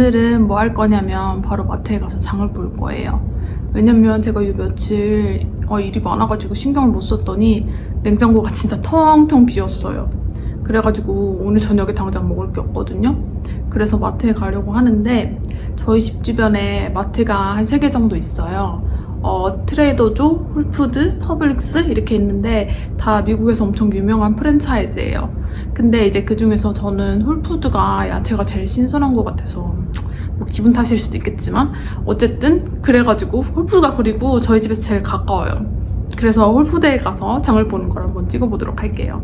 오늘은 뭐 할 거냐면 바로 마트에 가서 장을 볼 거예요. 왜냐면 제가 이 며칠 일이 많아가지고 신경을 못 썼더니 냉장고가 진짜 텅텅 비었어요. 그래가지고 오늘 저녁에 당장 먹을 게 없거든요. 그래서 마트에 가려고 하는데 저희 집 주변에 마트가 한 3개 정도 있어요. 트레이더조, 홀푸드, 퍼블릭스 이렇게 있는데 다 미국에서 엄청 유명한 프랜차이즈예요. 근데 이제 그 중에서 저는 홀푸드가 야채가 제일 신선한 것 같아서 뭐 기분 탓일 수도 있겠지만 어쨌든 그래가지고 홀푸드가 그리고 저희 집에서 제일 가까워요. 그래서 홀푸드에 가서 장을 보는 걸 한번 찍어보도록 할게요.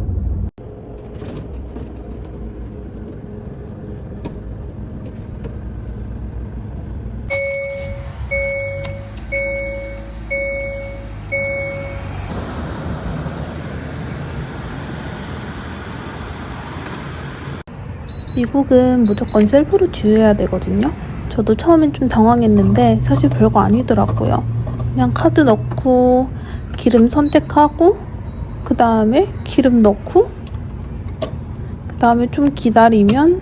미국은 무조건 셀프로 주유해야 되거든요. 저도 처음엔 좀 당황했는데 사실 별거 아니더라고요. 그냥 카드 넣고 기름 선택하고 그 다음에 기름 넣고 그 다음에 좀 기다리면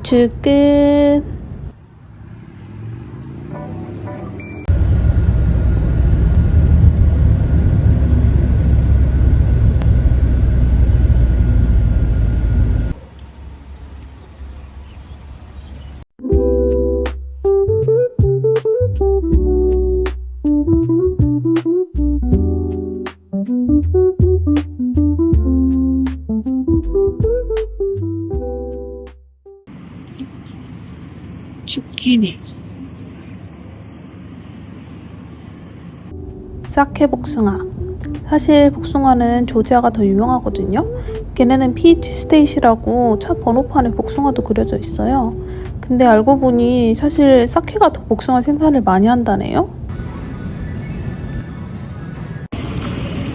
끝. zucchini. 사케 복숭아. 사실 복숭아는 조지아가 더 유명하거든요. 걔네는 PET 스테이시라고 차 번호판에 복숭아도 그려져 있어요. 근데 알고 보니 사실 사케가 더 복숭아 생산을 많이 한다네요.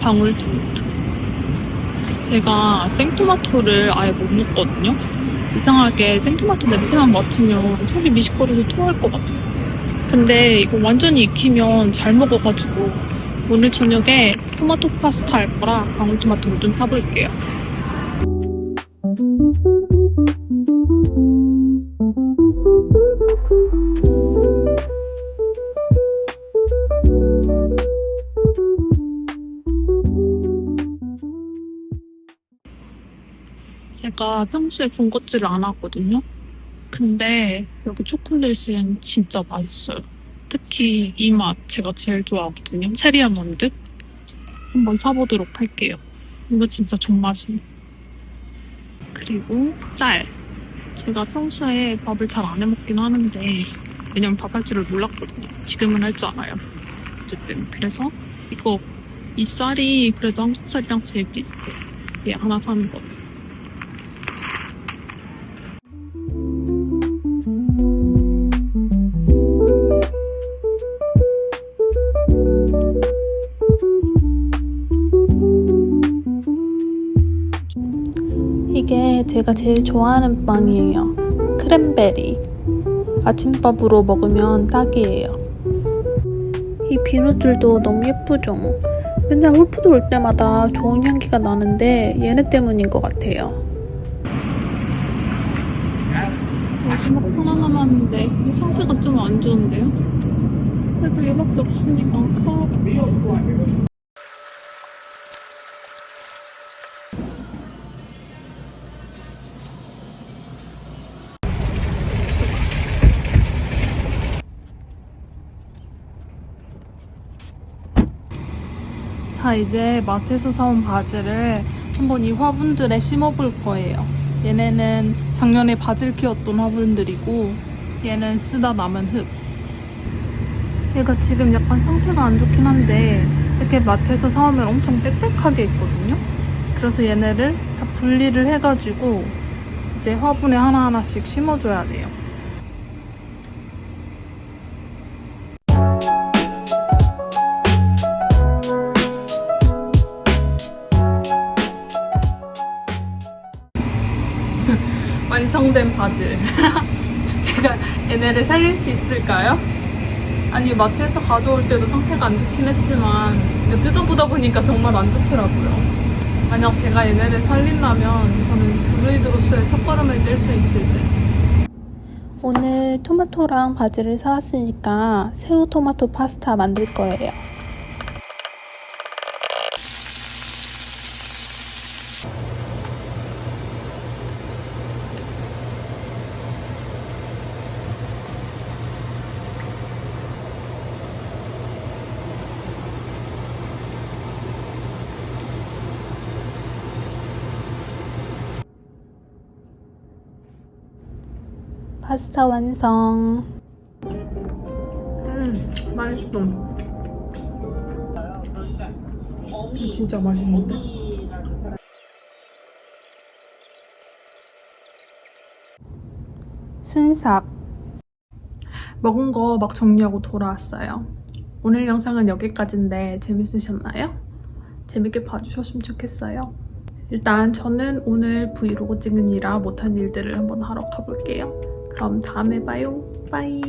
방울토마토. 제가 생토마토를 아예 못 먹거든요. 이상하게 생토마토 냄새만 맡으면 속이 미식거려서 토할 것 같아요. 근데 이거 완전히 익히면 잘 먹어가지고 오늘 저녁에 토마토 파스타 할 거라 방울토마토를 좀 사볼게요. 제가 평소에 군것질을 안 하거든요. 근데 여기 초콜릿은 진짜 맛있어요. 특히 이 맛 제가 제일 좋아하거든요. 체리 아몬드. 한번 사보도록 할게요. 이거 진짜 존맛이네. 그리고 쌀. 제가 평소에 밥을 잘 안 해먹긴 하는데 왜냐면 밥 할 줄을 몰랐거든요. 지금은 할 줄 알아요. 어쨌든 그래서 이 쌀이 그래도 한국 쌀이랑 제일 비슷해요. 얘 하나 사는 거. 이게 제가 제일 좋아하는 빵이에요. 크랜베리. 아침밥으로 먹으면 딱이에요. 이 비누들도 너무 예쁘죠? 맨날 홀푸드 올 때마다 좋은 향기가 나는데 얘네 때문인 것 같아요. 마지막 하나 남았는데 이 상태가 좀 안 좋은데요? 그래도 얘밖에 없으니까 사와볼게요. 자, 이제 마트에서 사온 바지를 한번 이 화분들에 심어볼 거예요. 얘네는 작년에 바지를 키웠던 화분들이고 얘는 쓰다 남은 흙. 얘가 지금 약간 상태가 안 좋긴 한데 이렇게 마트에서 사오면 엄청 빽빽하게 있거든요. 그래서 얘네를 다 분리를 해가지고 이제 화분에 하나하나씩 심어줘야 돼요. 완성된 바질. 제가 얘네를 살릴 수 있을까요? 아니, 마트에서 가져올 때도 상태가 안 좋긴 했지만 뜯어보다 보니까 정말 안 좋더라고요. 만약 제가 얘네를 살린다면 저는 드루이드로서의 첫걸음을 뗄 수 있을 때 오늘 토마토랑 바지를 사왔으니까 새우 토마토 파스타 만들 거예요. 파스타 완성. 맛있어. 진짜 맛있는데? 순삭. 먹은 거 막 정리하고 돌아왔어요. 오늘 영상은 여기까지인데 재밌으셨나요? 재밌게 봐주셨으면 좋겠어요. 일단 저는 오늘 브이로그 찍느라 못한 일들을 한번 하러 가볼게요. 그럼 다음에 봐요. 빠이.